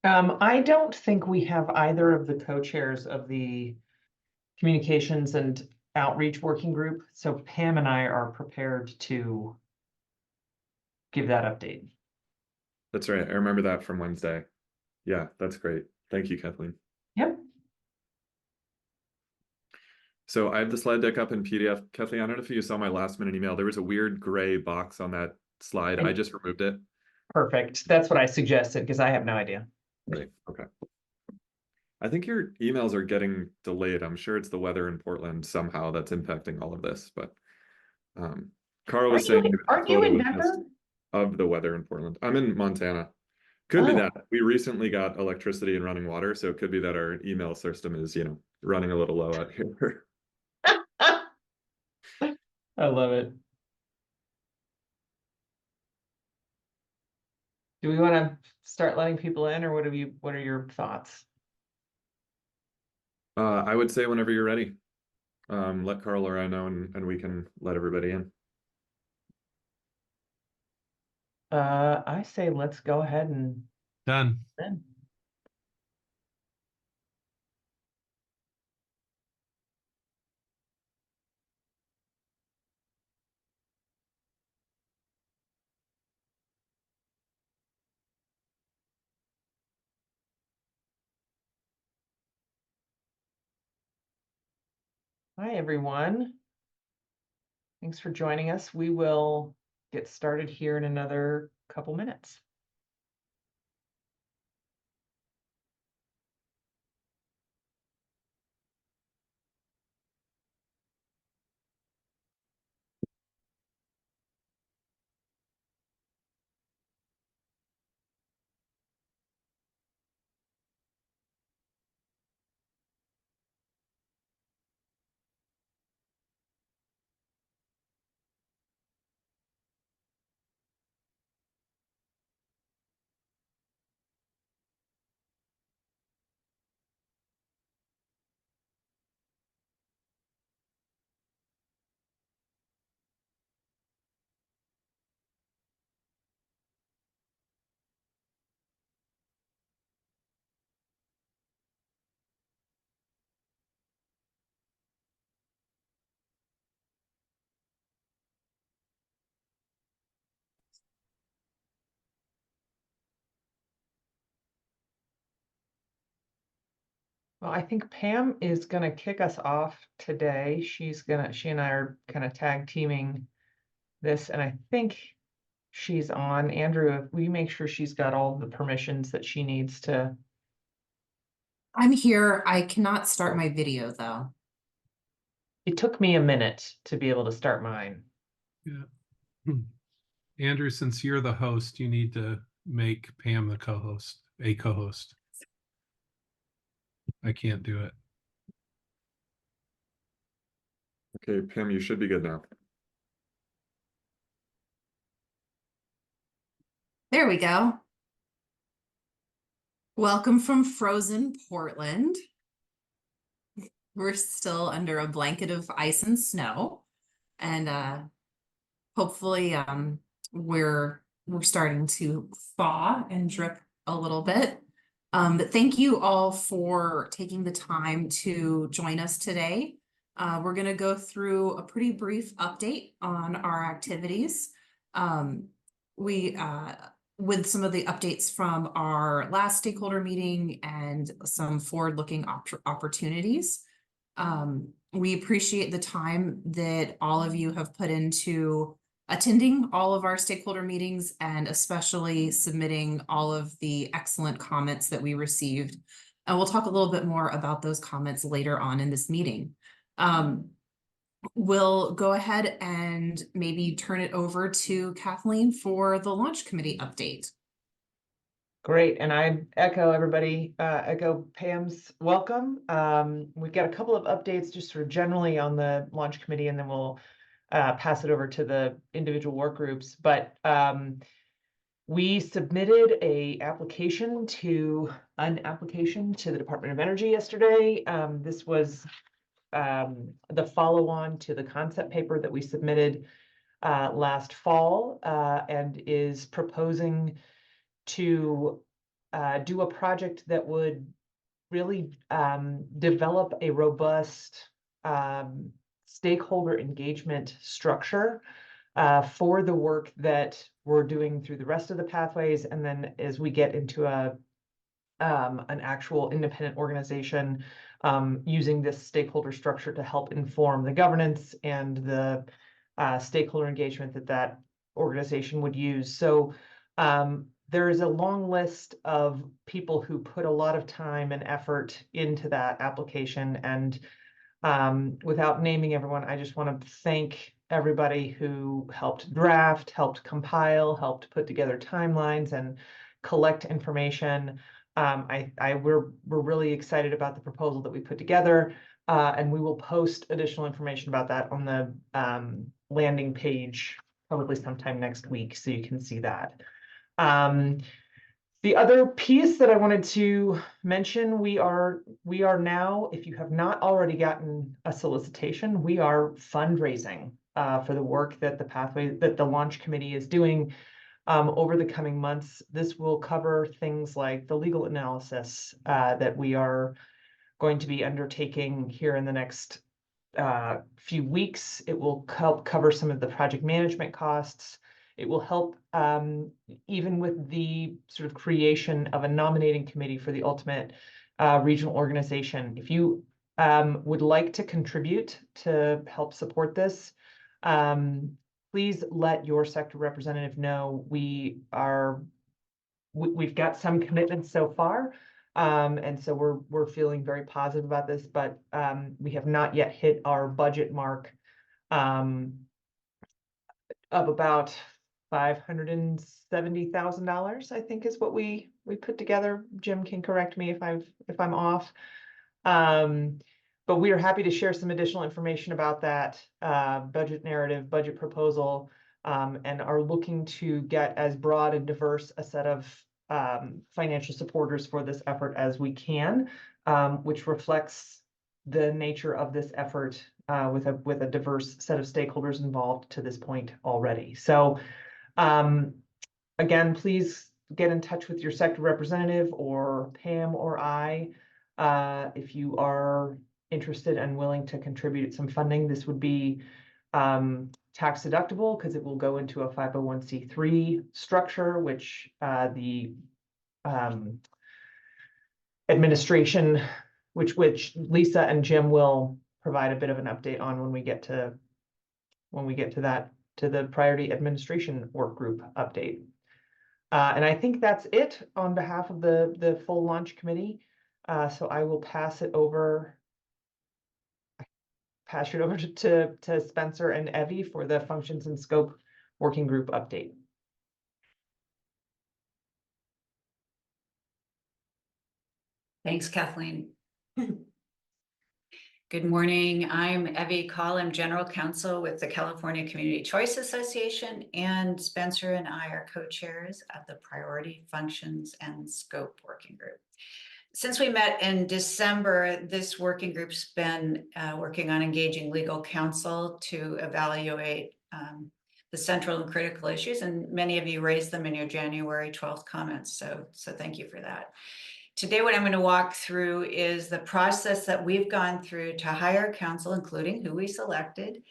I don't think we have either of the co-chairs of the communications and outreach working group. So Pam and I are prepared to give that update. That's right. I remember that from Wednesday. Yeah, that's great. Thank you, Kathleen. Yep. So I have the slide deck up in PDF. Kathleen, I don't know if you saw my last minute email. There was a weird gray box on that slide. I just removed it. Perfect. That's what I suggested because I have no idea. Right. Okay. I think your emails are getting delayed. I'm sure it's the weather in Portland somehow that's impacting all of this. But Carl was saying Aren't you in Denver? of the weather in Portland. I'm in Montana. Could be that. We recently got electricity and running water, so it could be that our email system is, running a little low out here. I love it. Do we want to start letting people in, or what are your thoughts? I would say whenever you're ready. Let Carl or I know and we can let everybody in. I say let's go ahead and done. Hi, everyone. Thanks for joining us. We will get started here in another couple minutes. Well, I think Pam is going to kick us off today. She and I are kind of tag teaming this, and I think she's on. Andrew, will you make sure she's got all the permissions that she needs to? I'm here. I cannot start my video though. It took me a minute to be able to start mine. Yeah. Andrew, since you're the host, you need to make Pam the co-host, a co-host. I can't do it. Okay, Pam, you should be good now. There we go. Welcome from frozen Portland. We're still under a blanket of ice and snow, and hopefully we're starting to thaw and drip a little bit. But thank you all for taking the time to join us today. We're going to go through a pretty brief update on our activities. With some of the updates from our last stakeholder meeting and some forward-looking opportunities. We appreciate the time that all of you have put into attending all of our stakeholder meetings and especially submitting all of the excellent comments that we received. And we'll talk a little bit more about those comments later on in this meeting. We'll go ahead and maybe turn it over to Kathleen for the launch committee update. Great, and I echo Pam's welcome. We've got a couple of updates just sort of generally on the launch committee, and then we'll pass it over to the individual work groups. But we submitted an application to the Department of Energy yesterday. This was the follow-on to the concept paper that we submitted last fall, and is proposing to do a project that would really develop a robust stakeholder engagement structure for the work that we're doing through the rest of the pathways. And then as we get into an actual independent organization, using this stakeholder structure to help inform the governance and the stakeholder engagement that organization would use. So there is a long list of people who put a lot of time and effort into that application. And without naming everyone, I just want to thank everybody who helped draft, helped compile, helped put together timelines and collect information. We're really excited about the proposal that we put together, and we will post additional information about that on the landing page probably sometime next week, so you can see that. The other piece that I wanted to mention, we are now, if you have not already gotten a solicitation, we are fundraising for the work that the launch committee is doing over the coming months. This will cover things like the legal analysis that we are going to be undertaking here in the next few weeks. It will help cover some of the project management costs. It will help even with the sort of creation of a nominating committee for the ultimate regional organization. If you would like to contribute to help support this, please let your sector representative know. We've got some commitments so far, and so we're feeling very positive about this, but we have not yet hit our budget mark of about $570,000, I think is what we put together. Jim can correct me if I'm off. But we are happy to share some additional information about that budget narrative, budget proposal, and are looking to get as broad and diverse a set of financial supporters for this effort as we can, which reflects the nature of this effort with a diverse set of stakeholders involved to this point already. So again, please get in touch with your sector representative or Pam or I if you are interested and willing to contribute some funding. This would be tax deductible because it will go into a 501c3 structure, which the administration, which Lisa and Jim will provide a bit of an update on when we get to the priority administration work group update. And I think that's it on behalf of the full launch committee. So I will pass it over to Spencer and Evie for the functions and scope working group update. Thanks, Kathleen. Good morning. I'm Evie Call. I'm General Counsel with the California Community Choice Association, and Spencer and I are co-chairs of the Priority Functions and Scope Working Group. Since we met in December, this working group's been working on engaging legal counsel to evaluate the central and critical issues, and many of you raised them in your January 12th comments, so thank you for that. Today, what I'm going to walk through is the process that we've gone through to hire counsel, including who we selected,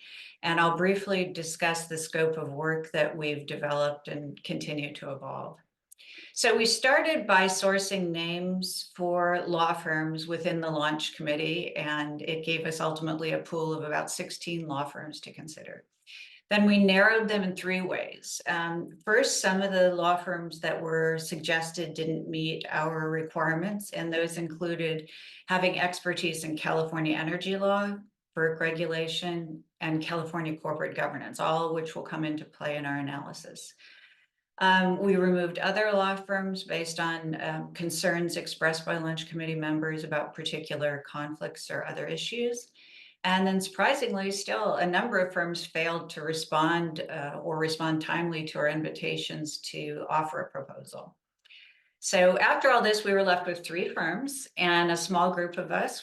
and I'll briefly discuss the scope of work that we've developed and continue to evolve. So we started by sourcing names for law firms within the launch committee, and it gave us ultimately a pool of about 16 law firms to consider. Then we narrowed them in three ways. First, some of the law firms that were suggested didn't meet our requirements, and those included having expertise in California energy law, FERC regulation, and California corporate governance, all of which will come into play in our analysis. We removed other law firms based on concerns expressed by launch committee members about particular conflicts or other issues. And then surprisingly, still a number of firms failed to respond or respond timely to our invitations to offer a proposal. So after all this, we were left with three firms and a small group of us,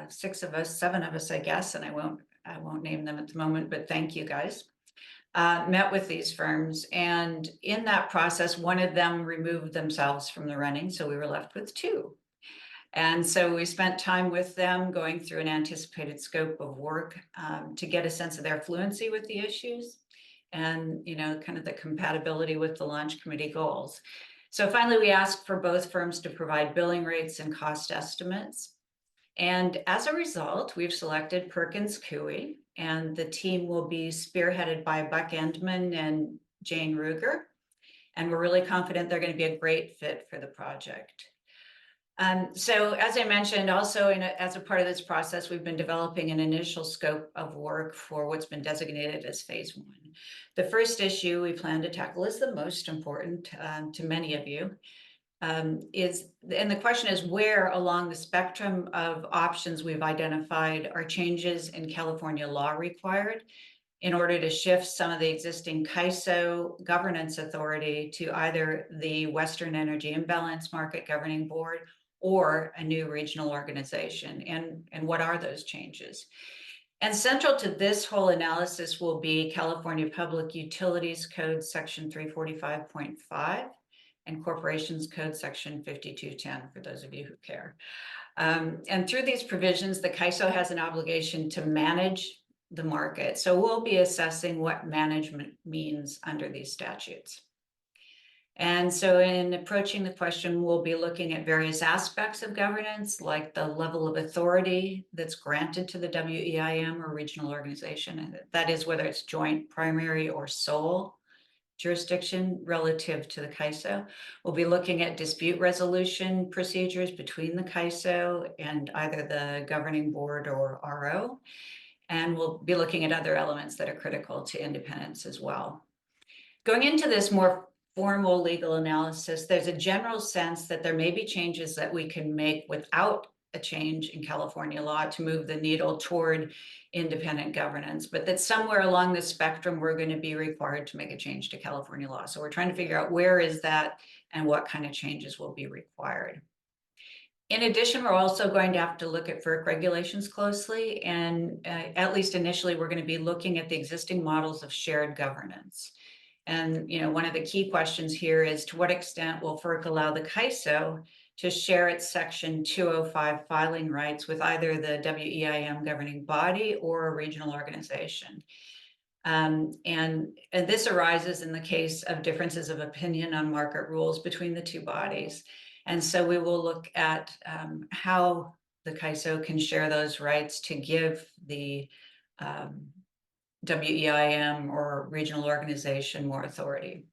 6 of us, 7 of us, I guess, and I won't name them at the moment, but thank you guys. met with these firms. And in that process, one of them removed themselves from the running. So we were left with two. And so we spent time with them going through an anticipated scope of work to get a sense of their fluency with the issues and, you know, kind of the compatibility with the launch committee goals. So finally, we asked for both firms to provide billing rates and cost estimates. And as a result, we've selected Perkins Coie, and the team will be spearheaded by Buck Endman and Jane Ruger. And we're really confident they're going to be a great fit for the project. So as I mentioned, also as a part of this process, we've been developing an initial scope of work for what's been designated as phase 1. The first issue we plan to tackle is the most important to many of you. And the question is, where along the spectrum of options we've identified are changes in California law required in order to shift some of the existing CAISO governance authority to either the Western Energy Imbalance Market Governing Board or a new regional organization, and what are those changes? And central to this whole analysis will be California Public Utilities Code Section 345.5 and Corporations Code Section 5210, for those of you who care. And through these provisions, the CAISO has an obligation to manage the market. So we'll be assessing what management means under these statutes. And so in approaching the question, we'll be looking at various aspects of governance, like the level of authority that's granted to the WEIM or regional organization. And that is whether it's joint, primary, or sole jurisdiction relative to the CAISO. We'll be looking at dispute resolution procedures between the CAISO and either the governing board or RO. And we'll be looking at other elements that are critical to independence as well. Going into this more formal legal analysis, there's a general sense that there may be changes that we can make without a change in California law to move the needle toward independent governance, but that somewhere along the spectrum, we're going to be required to make a change to California law. So we're trying to figure out where is that and what kind of changes will be required. In addition, we're also going to have to look at FERC regulations closely, and at least initially, we're going to be looking at the existing models of shared governance. And you know, one of the key questions here is, to what extent will FERC allow the CAISO to share its Section 205 filing rights with either the WEIM governing body or a regional organization? And this arises in the case of differences of opinion on market rules between the two bodies. And so we will look at how the CAISO can share those rights to give the WEIM or regional organization more authority.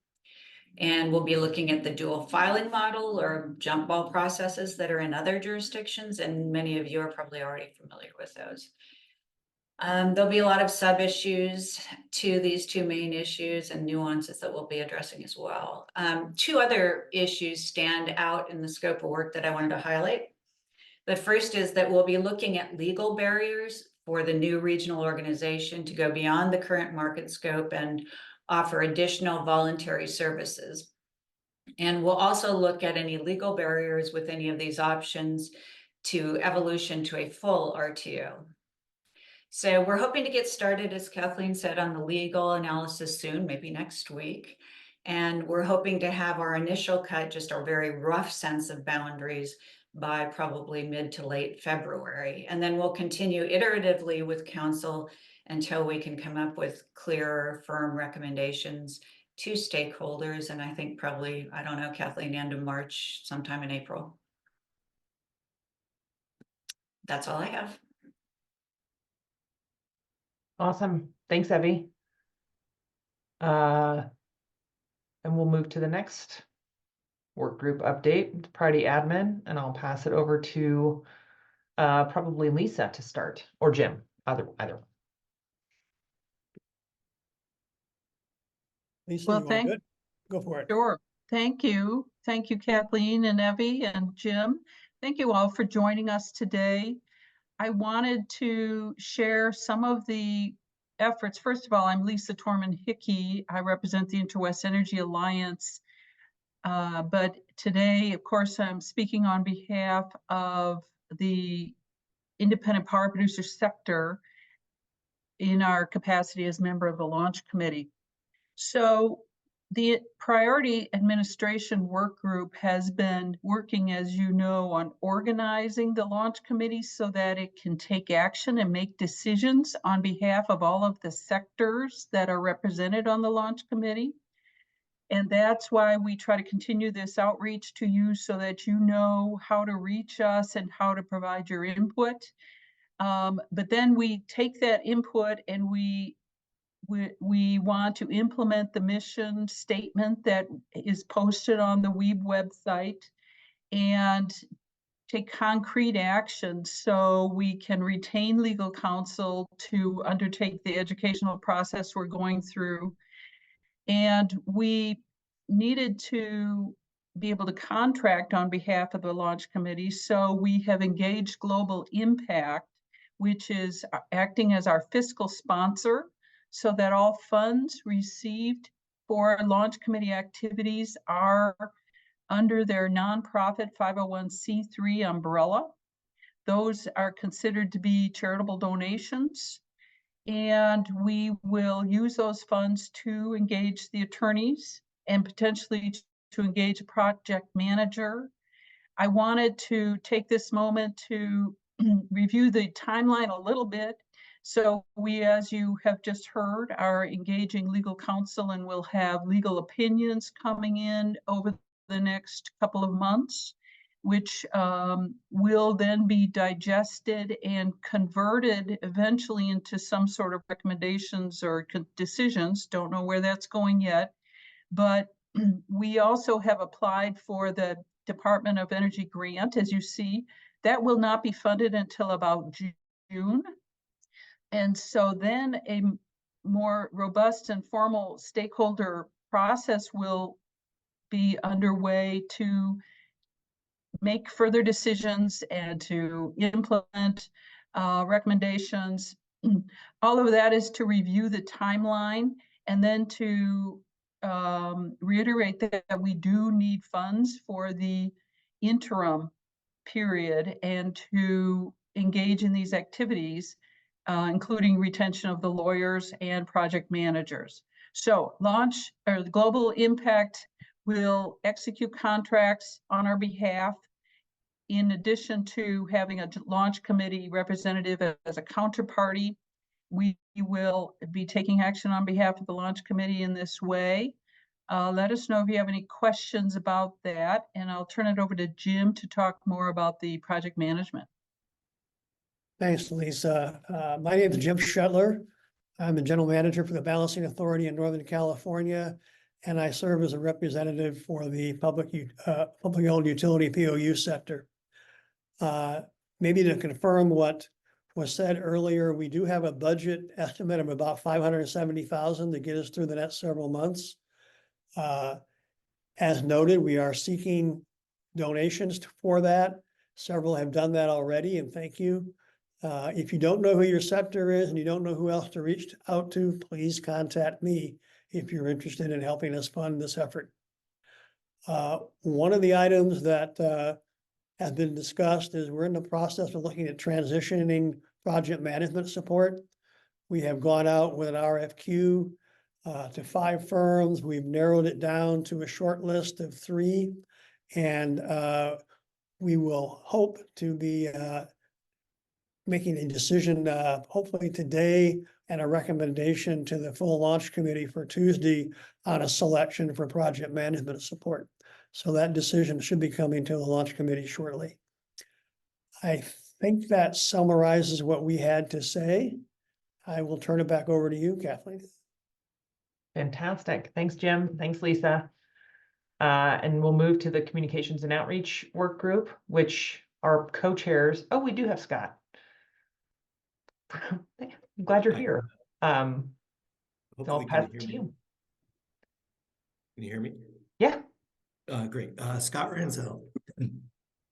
And we'll be looking at the dual filing model or jump ball processes that are in other jurisdictions, and many of you are probably already familiar with those. There'll be a lot of sub-issues to these two main issues and nuances that we'll be addressing as well. Two other issues stand out in the scope of work that I wanted to highlight. The first is that we'll be looking at legal barriers for the new regional organization to go beyond the current market scope and offer additional voluntary services. And we'll also look at any legal barriers with any of these options to evolution to a full RTO. So we're hoping to get started, as Kathleen said, on the legal analysis soon, maybe next week. And we're hoping to have our initial cut, just our very rough sense of boundaries, by probably mid to late February. And then we'll continue iteratively with council until we can come up with clearer, firm recommendations to stakeholders. And I think probably, I don't know, Kathleen, end of March, sometime in April. That's all I have. Awesome. Thanks, Evie. And we'll move to the next work group update, Priority Admin, and I'll pass it over to probably Lisa to start, or Jim, either one. Lisa, Well, you want good? Go for it. Sure. Thank you. Thank you, Kathleen and Evie and Jim. Thank you all for joining us today. I wanted to share some of the efforts. First of all, I'm Lisa Torman Hickey. I represent the Interwest Energy Alliance. But today, of course, I'm speaking on behalf of the independent power producer sector in our capacity as member of the launch committee. So the Priority Administration Work Group has been working, as you know, on organizing the launch committee so that it can take action and make decisions on behalf of all of the sectors that are represented on the launch committee. And that's why we try to continue this outreach to you so that you know how to reach us and how to provide your input. But then we take that input and we want to implement the mission statement that is posted on the Weeb website and take concrete action so we can retain legal counsel to undertake the educational process we're going through. And we needed to be able to contract on behalf of the launch committee. So we have engaged Global Impact, which is acting as our fiscal sponsor, so that all funds received for launch committee activities are under their nonprofit 501c3 umbrella. Those are considered to be charitable donations. And we will use those funds to engage the attorneys and potentially to engage a project manager. I wanted to take this moment to review the timeline a little bit. So we, as you have just heard, are engaging legal counsel and will have legal opinions coming in over the next couple of months, which will then be digested and converted eventually into some sort of recommendations or decisions. Don't know where that's going yet, but we also have applied for the Department of Energy grant, as you see. That will not be funded until about June. And so then a more robust and formal stakeholder process will be underway to make further decisions and to implement recommendations. All of that is to review the timeline and then to reiterate that we do need funds for the interim period and to engage in these activities, including retention of the lawyers and project managers. So Global Impact will execute contracts on our behalf, in addition to having a launch committee representative as a counterparty. We will be taking action on behalf of the launch committee in this way. Let us know if you have any questions about that, and I'll turn it over to Jim to talk more about the project management. Thanks, Lisa. My name is Jim Shetler. I'm the general manager for the Balancing Authority in Northern California, and I serve as a representative for the publicly owned utility POU sector. Maybe to confirm what was said earlier, we do have a budget estimate of about $570,000 to get us through the next several months. As noted, we are seeking donations for that. Several have done that already, and thank you. If you don't know who your sector is and you don't know who else to reach out to, please contact me if you're interested in helping us fund this effort. One of the items that has been discussed is we're in the process of looking at transitioning project management support. We have gone out with an RFQ to 5 firms. We've narrowed it down to a short list of 3, and we will hope to be making a decision hopefully today and a recommendation to the full launch committee for Tuesday on a selection for project management support. So that decision should be coming to the launch committee shortly. I think that summarizes what we had to say. I will turn it back over to you, Kathleen. Fantastic. Thanks, Jim. Thanks, Lisa. And we'll move to the Communications and Outreach Work Group, which are co-chairs. Oh, we do have Scott. I'm glad you're here. So I'll pass it to you. Can you hear me? Yeah. Great. Scott Ranzel.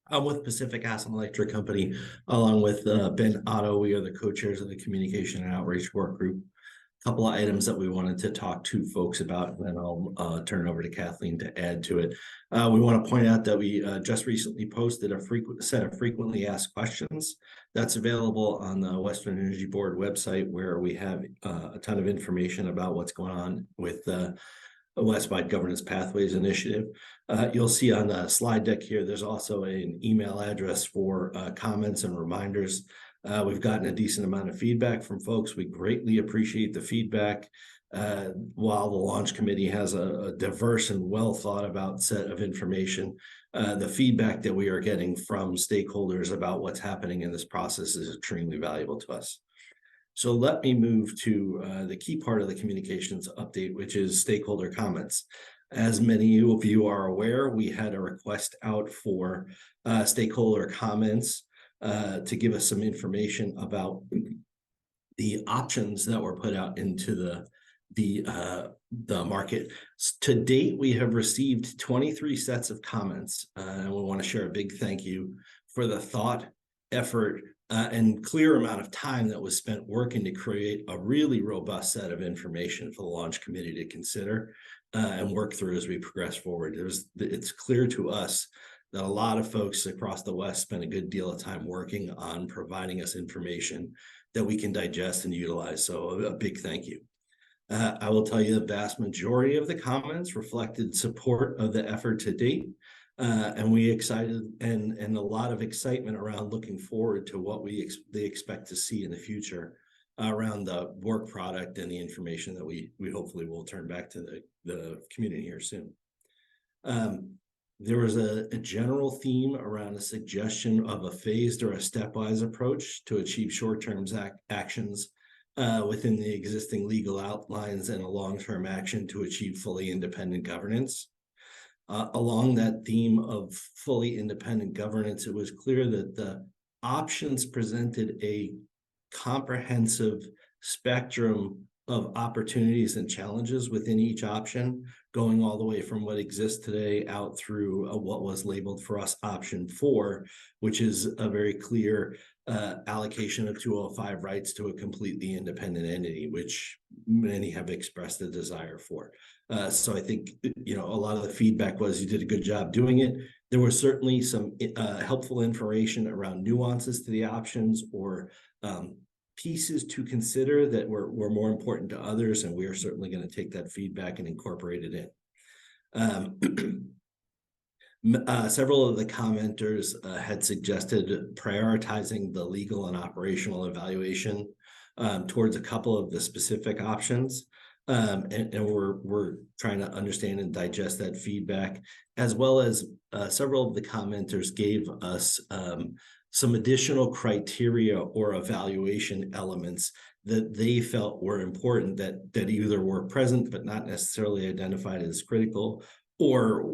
I'm with Pacific Gas and Electric Company, along with Ben Otto. We are the co-chairs of the Communication and Outreach Work Group. couple of items that we wanted to talk to folks about, and then I'll turn it over to Kathleen to add to it. We want to point out that we just recently posted a set of frequently asked questions that's available on the Western Energy Board website, where we have a ton of information about what's going on with the Westwide Governance Pathways Initiative. You'll see on the slide deck here, there's also an email address for comments and reminders. We've gotten a decent amount of feedback from folks. We greatly appreciate the feedback. While the launch committee has a diverse and well thought about set of information, the feedback that we are getting from stakeholders about what's happening in this process is extremely valuable to us. So let me move to the key part of the communications update, which is stakeholder comments. As many of you are aware, we had a request out for stakeholder comments to give us some information about the options that were put out into the market. To date, we have received 23 sets of comments, and we want to share a big thank you for the thought, effort, and clear amount of time that was spent working to create a really robust set of information for the launch committee to consider and work through as we progress forward. It's clear to us that a lot of folks across the West spent a good deal of time working on providing us information that we can digest and utilize. So a big thank you. I will tell you the vast majority of the comments reflected support of the effort to date. And we excited and a lot of excitement around looking forward to what they expect to see in the future around the work product and the information that we hopefully will turn back to the community here soon. There was a general theme around a suggestion of a phased or a stepwise approach to achieve short-term actions within the existing legal outlines and a long-term action to achieve fully independent governance. Along that theme of fully independent governance, it was clear that the options presented a comprehensive spectrum of opportunities and challenges within each option, going all the way from what exists today out through what was labeled for us option 4, which is a very clear allocation of 205 rights to a completely independent entity, which many have expressed a desire for. So I think, a lot of the feedback was you did a good job doing it. There was certainly some helpful information around nuances to the options or pieces to consider that were more important to others, and we are certainly going to take that feedback and incorporate it in. Several of the commenters had suggested prioritizing the legal and operational evaluation towards a couple of the specific options. And we're trying to understand and digest that feedback, as well as several of the commenters gave us some additional criteria or evaluation elements that they felt were important that either were present but not necessarily identified as critical, or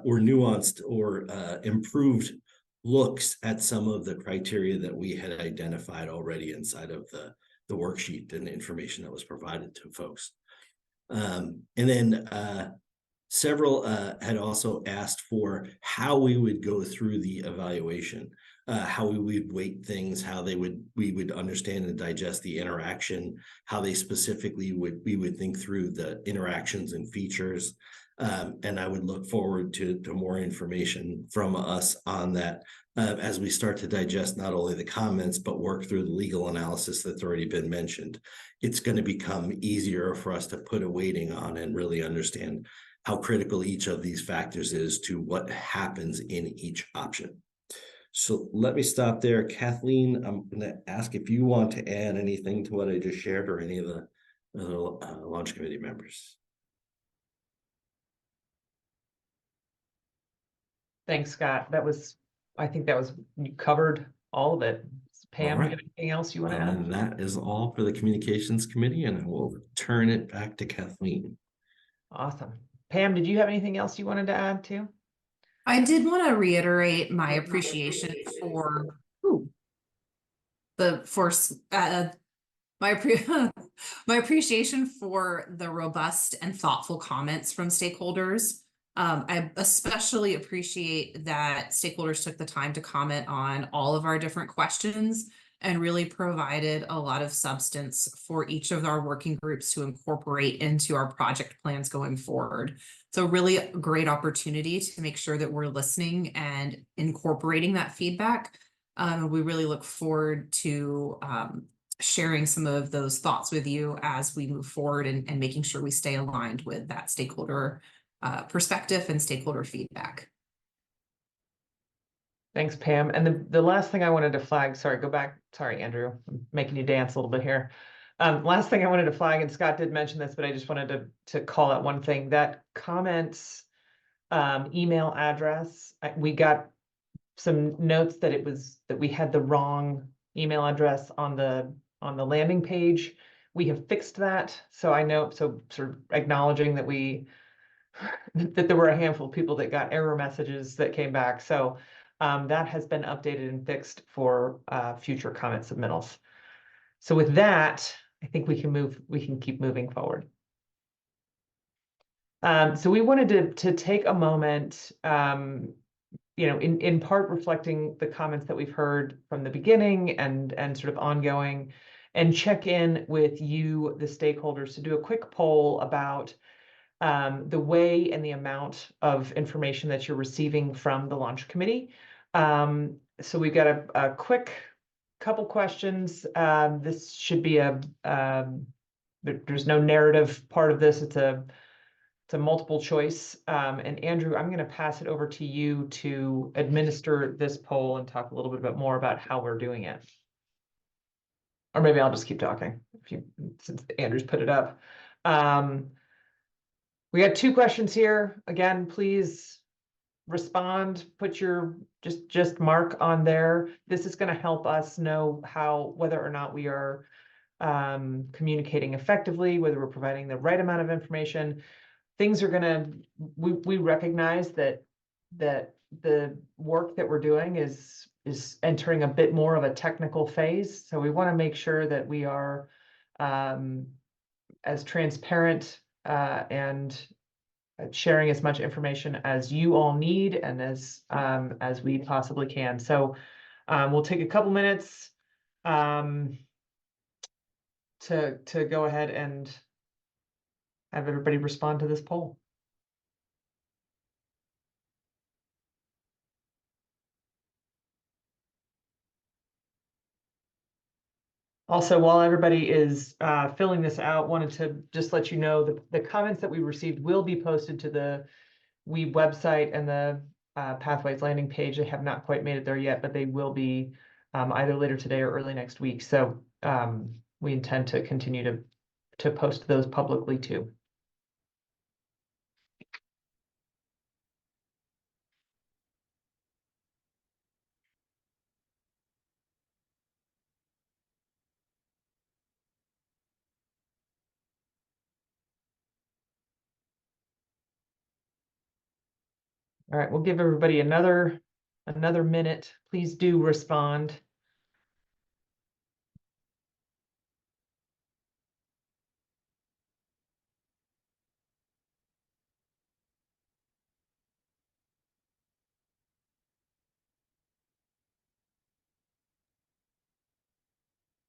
nuanced or improved looks at some of the criteria that we had identified already inside of the worksheet and the information that was provided to folks. And then several had also asked for how we would go through the evaluation, how we would weight things, how we would understand and digest the interaction, how they specifically we would think through the interactions and features. And I would look forward to more information from us on that as we start to digest not only the comments, but work through the legal analysis that's already been mentioned. It's going to become easier for us to put a weighting on and really understand how critical each of these factors is to what happens in each option. So let me stop there. Kathleen, I'm going to ask if you want to add anything to what I just shared or any of the launch committee members. Thanks, Scott. I think you covered all of it. Pam, do you have anything else you want to add? And that is all for the communications committee, and I will turn it back to Kathleen. Awesome. Pam, did you have anything else you wanted to add too? I did want to reiterate my appreciation for my appreciation for the robust and thoughtful comments from stakeholders. I especially appreciate that stakeholders took the time to comment on all of our different questions and really provided a lot of substance for each of our working groups to incorporate into our project plans going forward. So really a great opportunity to make sure that we're listening and incorporating that feedback. We really look forward to sharing some of those thoughts with you as we move forward and making sure we stay aligned with that stakeholder perspective and stakeholder feedback. Thanks, Pam. And the last thing I wanted to flag, sorry, go back. Sorry, Andrew, I'm making you dance a little bit here. Last thing I wanted to flag, and Scott did mention this, but I just wanted to call out one thing, that comments email address. We got some notes that that we had the wrong email address on the landing page. We have fixed that. So I know, so sort of acknowledging that that there were a handful of people that got error messages that came back. So that has been updated and fixed for future comment submittals. So with that, I think we can keep moving forward. So we wanted to take a moment, in part reflecting the comments that we've heard from the beginning and sort of ongoing, and check in with you, the stakeholders, to do a quick poll about the way and the amount of information that you're receiving from the launch committee. So we've got a quick couple questions. This should be there's no narrative part of this. It's a multiple choice. And Andrew, I'm going to pass it over to you to administer this poll and talk a little bit more about how we're doing it. Or maybe I'll just keep talking since Andrew's put it up. We got 2 questions here. Again, please respond, put your just mark on there. This is going to help us know whether or not we are communicating effectively, whether we're providing the right amount of information. Things are we recognize that the work that we're doing is entering a bit more of a technical phase. So we want to make sure that we are as transparent and sharing as much information as you all need and as we possibly can. So we'll take a couple minutes to go ahead and have everybody respond to this poll. Also, while everybody is filling this out, wanted to just let you know the comments that we received will be posted to the WEEB website and the Pathways landing page. They have not quite made it there yet, but they will be either later today or early next week. So we intend to continue to post those publicly too. All right, we'll give everybody another minute. Please do respond.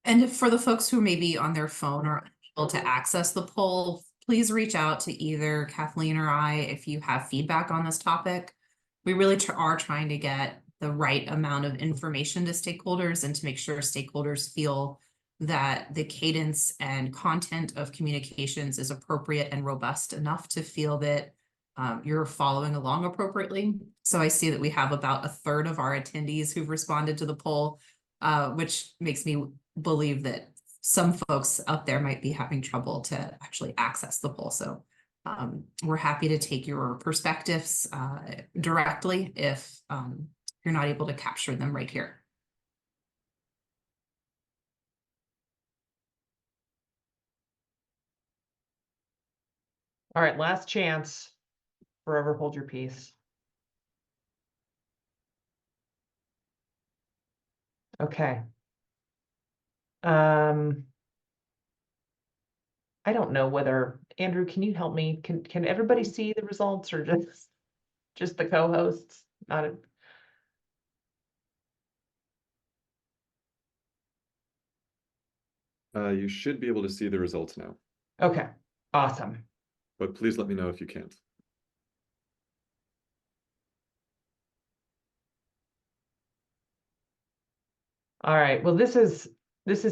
And for the folks who may be on their phone or unable to access the poll, please reach out to either Kathleen or I if you have feedback on this topic. We really are trying to get the right amount of information to stakeholders and to make sure stakeholders feel that the cadence and content of communications is appropriate and robust enough to feel that you're following along appropriately. So I see that we have about 1/3 of our attendees who've responded to the poll, which makes me believe that some folks out there might be having trouble to actually access the poll. So we're happy to take your perspectives directly if you're not able to capture them right here. All right, last chance. Forever hold your peace. Okay. I don't know whether, Andrew, can you help me? Can everybody see the results or just the co-hosts? Not You should be able to see the results now, Okay, awesome. but please let me know if you can't. All right, well, this is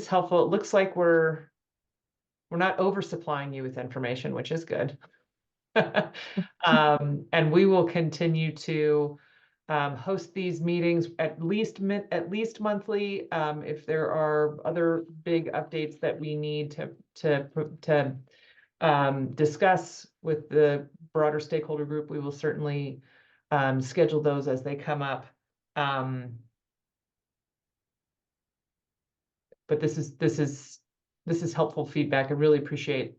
helpful. It looks like we're not oversupplying you with information, which is good. And we will continue to host these meetings at least monthly. If there are other big updates that we need to discuss with the broader stakeholder group, we will certainly schedule those as they come up. But this is helpful feedback. I really appreciate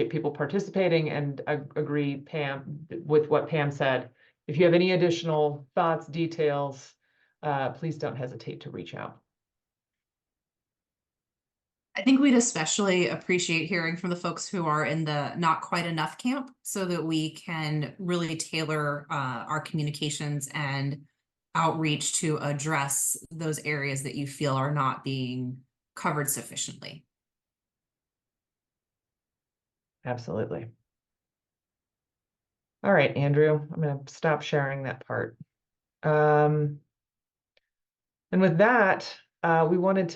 people participating, and I agree, Pam, with what Pam said. If you have any additional thoughts, details, please don't hesitate to reach out. I think we'd especially appreciate hearing from the folks who are in the not quite enough camp so that we can really tailor our communications and outreach to address those areas that you feel are not being covered sufficiently. Absolutely. All right, Andrew, I'm going to stop sharing that part. And with that, we wanted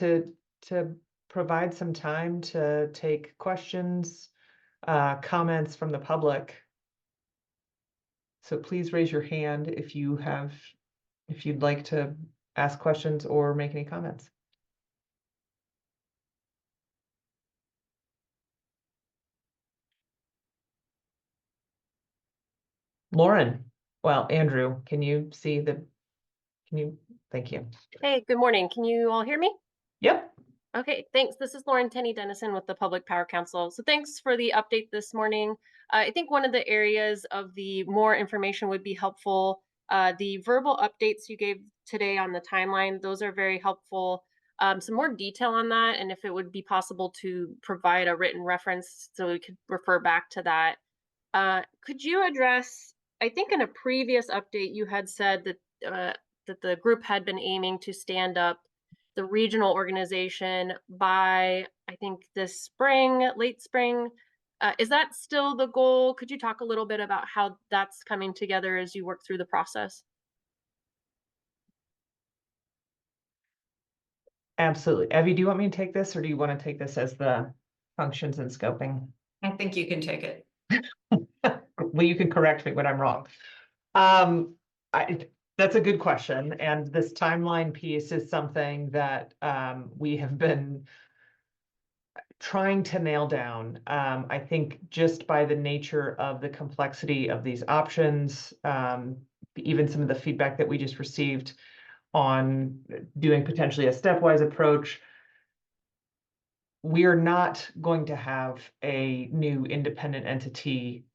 to provide some time to take questions, comments from the public. So please raise your hand if you'd like to ask questions or make any comments. Lauren, well, Andrew, thank you. Hey, good morning. Can you all hear me? Yep. Okay, thanks. This is Lauren Tenney-Dennison with the Public Power Council. So thanks for the update this morning. I think one of the areas of the more information would be helpful. The verbal updates you gave today on the timeline, those are very helpful. Some more detail on that, and if it would be possible to provide a written reference so we could refer back to that. Could you address, I think in a previous update you had said that that the group had been aiming to stand up the regional organization by, I think, this spring, late spring. Is that still the goal? Could you talk a little bit about how that's coming together as you work through the process? Absolutely. Evie, do you want me to take this, or do you want to take this as the functions and scoping? I think you can take it. Well, you can correct me when I'm wrong. That's a good question. And this timeline piece is something that we have been trying to nail down. I think just by the nature of the complexity of these options, even some of the feedback that we just received on doing potentially a stepwise approach, we are not going to have a new independent entity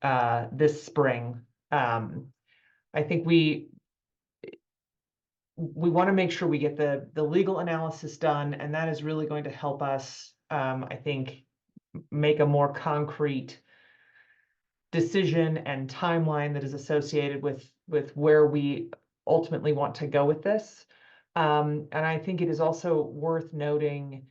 this spring. I think we want to make sure we get the legal analysis done, and that is really going to help us, I think, make a more concrete decision and timeline that is associated with where we ultimately want to go with this. And I think it is also worth noting,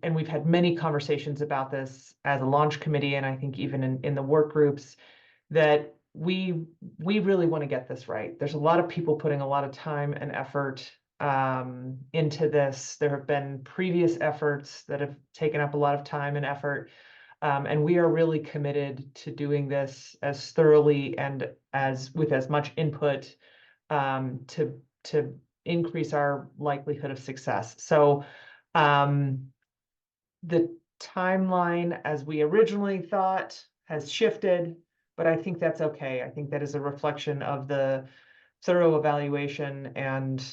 and we've had many conversations about this as a launch committee, and I think even in the work groups, that we really want to get this right. There's a lot of people putting a lot of time and effort into this. There have been previous efforts that have taken up a lot of time and effort, and we are really committed to doing this as thoroughly and with as much input to increase our likelihood of success. So the timeline, as we originally thought, has shifted, but I think that's okay. I think that is a reflection of the thorough evaluation and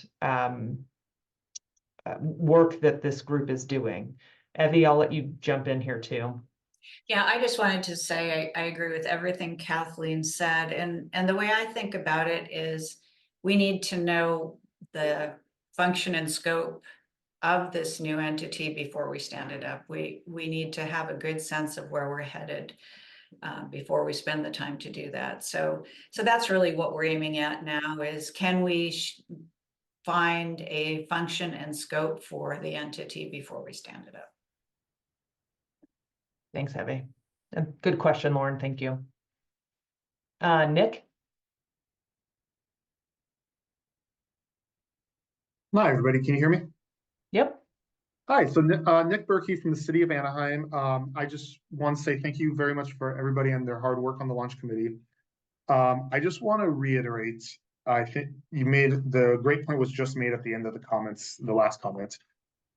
work that this group is doing. Evie, I'll let you jump in here too. Yeah, I just wanted to say I agree with everything Kathleen said. And the way I think about it is we need to know the function and scope of this new entity before we stand it up. We need to have a good sense of where we're headed before we spend the time to do that. So that's really what we're aiming at now is, can we find a function and scope for the entity before we stand it up. Thanks, Abby. Good question, Lauren. Thank you. Nick? Hi, everybody. Can you hear me? Yep. Hi, so Nick Berkey from the city of Anaheim. I just want to say thank you very much for everybody and their hard work on the launch committee. I just want to reiterate, I think you made the great point was just made at the end of the comments, the last comment.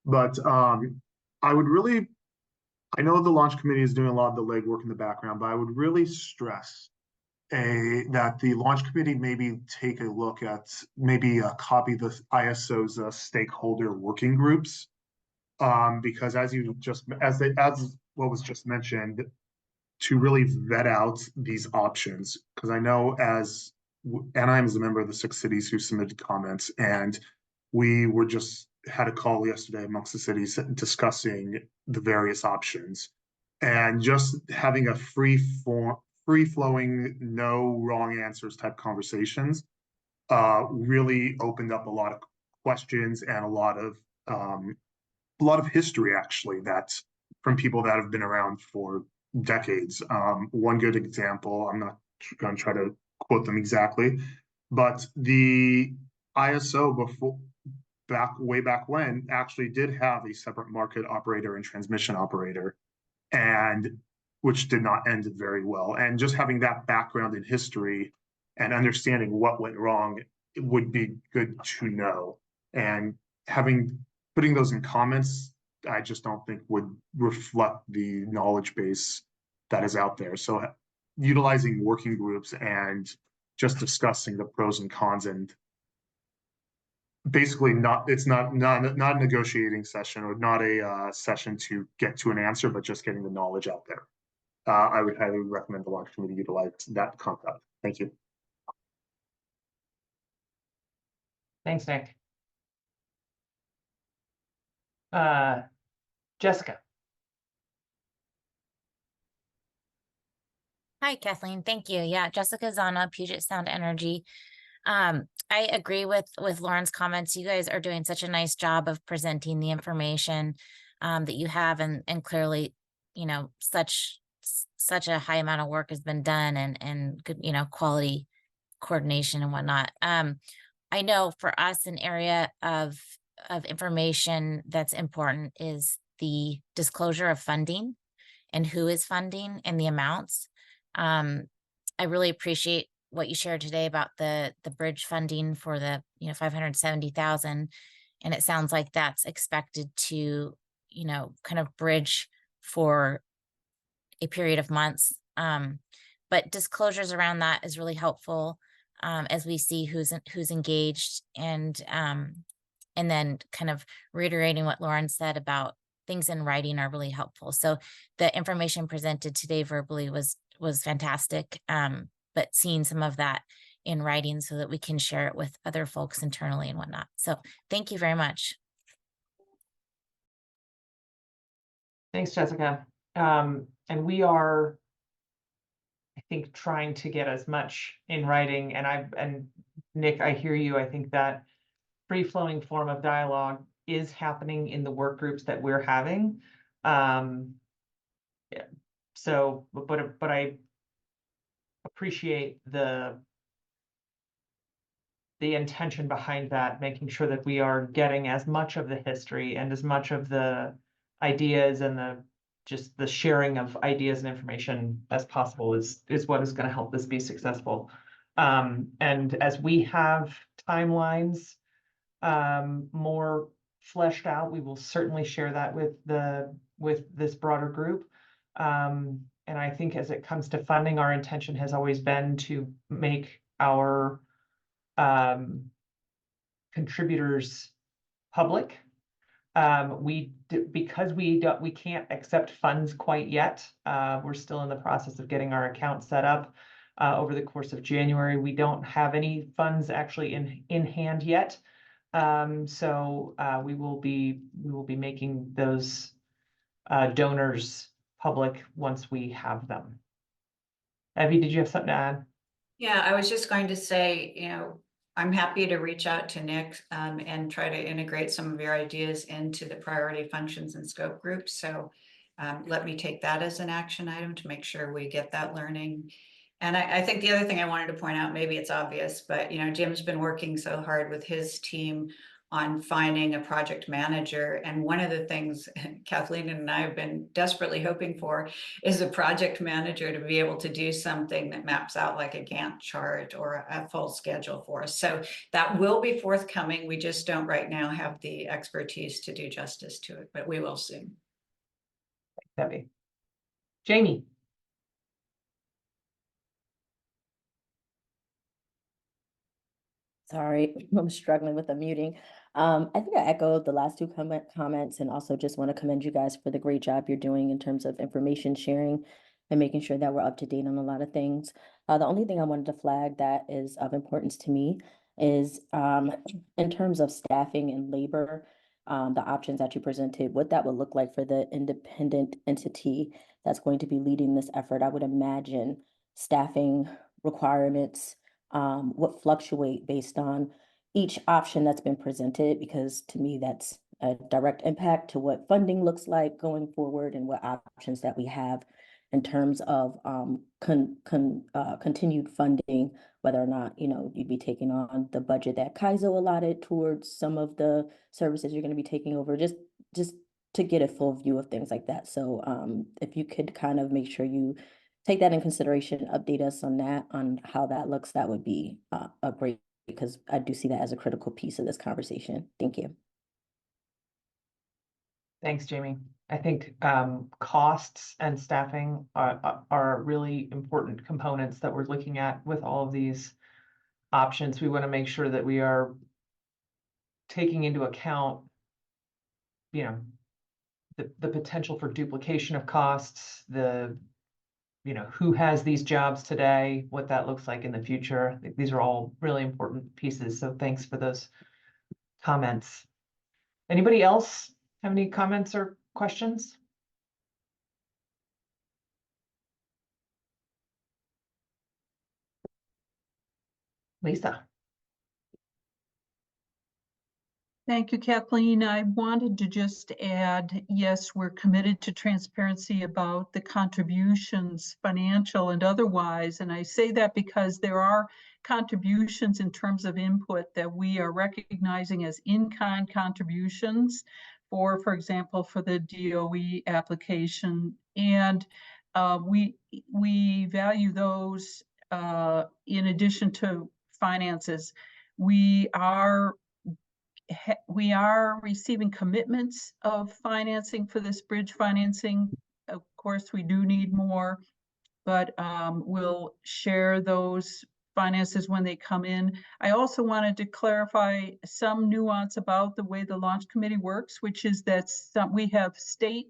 But I would really, I know the launch committee is doing a lot of the legwork in the background, but I would really stress that the launch committee maybe take a look at maybe copy the ISO's stakeholder working groups. Because as what was just mentioned, to really vet out these options, because I know Anaheim is a member of the 6 cities who submitted comments, and we were just had a call yesterday amongst the cities discussing the various options, and just having a free flowing, no wrong answers type conversations really opened up a lot of questions and a lot of history, actually, that's from people that have been around for decades. One good example, I'm not going to try to quote them exactly, but the ISO way back when actually did have a separate market operator and transmission operator, and which did not end very well. And just having that background in history and understanding what went wrong, it would be good to know. And putting those in comments, I just don't think would reflect the knowledge base that is out there. So utilizing working groups and just discussing the pros and cons, and basically it's not a negotiating session, or not a session to get to an answer, but just getting the knowledge out there. I would highly recommend the launch committee utilize that concept. Thank you. Thanks, Nick. Jessica. Hi, Kathleen. Thank you. Yeah, Jessica Zana, Puget Sound Energy. I agree with Lauren's comments. You guys are doing such a nice job of presenting the information that you have, and clearly, you know, such a high amount of work has been done, and good, you know, quality coordination and whatnot. I know for us, an area of information that's important is the disclosure of funding and who is funding and the amounts. I really appreciate what you shared today about the bridge funding for the, you know, 570,000. And it sounds like that's expected to, you know, kind of bridge for a period of months. But disclosures around that is really helpful, as we see who's engaged, and then kind of reiterating what Lauren said about things in writing are really helpful. So the information presented today verbally was fantastic, but seeing some of that in writing so that we can share it with other folks internally and whatnot. So thank you very much. Thanks, Jessica. And we are, I think, trying to get as much in writing, and Nick, I hear you. I think that free-flowing form of dialogue is happening in the work groups that we're having. Yeah. So, but I appreciate the intention behind that, making sure that we are getting as much of the history and as much of the ideas and just the sharing of ideas and information as possible is what is going to help this be successful. And as we have timelines more fleshed out, we will certainly share that with this broader group. And I think as it comes to funding, our intention has always been to make our contributors public. Because we can't accept funds quite yet. We're still in the process of getting our account set up. Over the course of January, we don't have any funds actually in hand yet. So we will be making those donors public once we have them. Evie, did you have something to add? Yeah, I was just going to say, you know, I'm happy to reach out to Nick and try to integrate some of your ideas into the priority functions and scope groups. So let me take that as an action item to make sure we get that learning. And I think the other thing I wanted to point out, maybe it's obvious, but Jim's been working so hard with his team on finding a project manager. And one of the things Kathleen and I have been desperately hoping for is a project manager to be able to do something that maps out like a Gantt chart or a full schedule for us. So that will be forthcoming. We just don't right now have the expertise to do justice to it, but we will soon. Debbie. Jamie. Sorry, I'm struggling with the muting. I think I echoed the last two comments and also just want to commend you guys for the great job you're doing in terms of information sharing and making sure that we're up to date on a lot of things. The only thing I wanted to flag that is of importance to me is in terms of staffing and labor, the options that you presented, what that would look like for the independent entity that's going to be leading this effort. I would imagine staffing requirements would fluctuate based on each option that's been presented, because to me, that's a direct impact to what funding looks like going forward and what options that we have in terms of continued funding, whether or not, you'd be taking on the budget that Kaizo allotted towards some of the services you're going to be taking over, just to get a full view of things like that. So if you could kind of make sure you take that in consideration, update us on that, on how that looks, that would be a great, because I do see that as a critical piece of this conversation. Thank you. Thanks, Jamie. I think costs and staffing are really important components that we're looking at with all of these options. We want to make sure that we are taking into account, the potential for duplication of costs, who has these jobs today, what that looks like in the future. I think these are all really important pieces. So thanks for those comments. Anybody else have any comments or questions? Lisa. Thank you, Kathleen. I wanted to just add, yes, we're committed to transparency about the contributions, financial and otherwise. And I say that because there are contributions in terms of input that we are recognizing as in-kind contributions for example, for the DOE application. And we value those in addition to finances. We are receiving commitments of financing for this bridge financing. Of course, we do need more, but we'll share those finances when they come in. I also wanted to clarify some nuance about the way the launch committee works, which is that we have state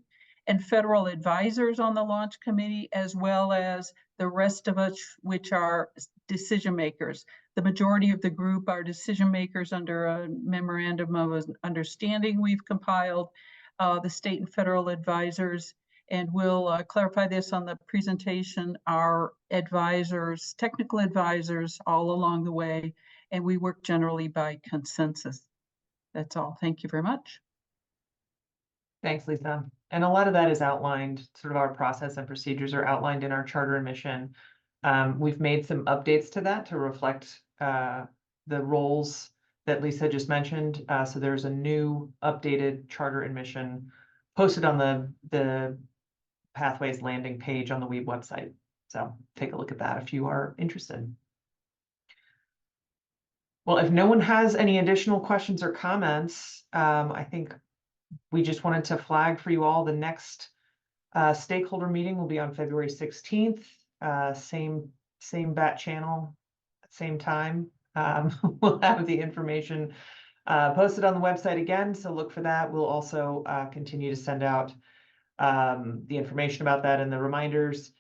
and federal advisors on the launch committee, as well as the rest of us, which are decision makers. The majority of the group are decision makers under a memorandum of understanding we've compiled. The state and federal advisors, and we'll clarify this on the presentation, are advisors, technical advisors all along the way, and we work generally by consensus. That's all. Thank you very much. Thanks, Lisa. And a lot of that is outlined, sort of our process and procedures are outlined in our charter and mission. We've made some updates to that to reflect the roles that Lisa just mentioned. So there's a new updated charter and mission posted on the Pathways landing page on the Weeb website. So take a look at that if you are interested. Well, if no one has any additional questions or comments, I think we just wanted to flag for you all the next stakeholder meeting will be on February 16th, same bat channel, same time. We'll have the information posted on the website again, so look for that. We'll also continue to send out the information about that and the reminders.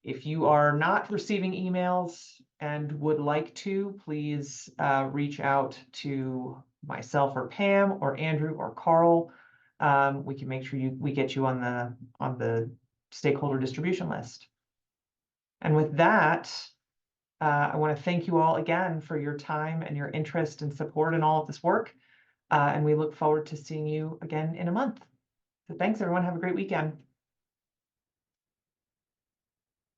If you are not receiving emails and would like to, please reach out to myself or Pam or Andrew or Carl. We can make sure we get you on the stakeholder distribution list. And with that, I want to thank you all again for your time and your interest and support in all of this work. And we look forward to seeing you again in a month. So thanks, everyone. Have a great weekend.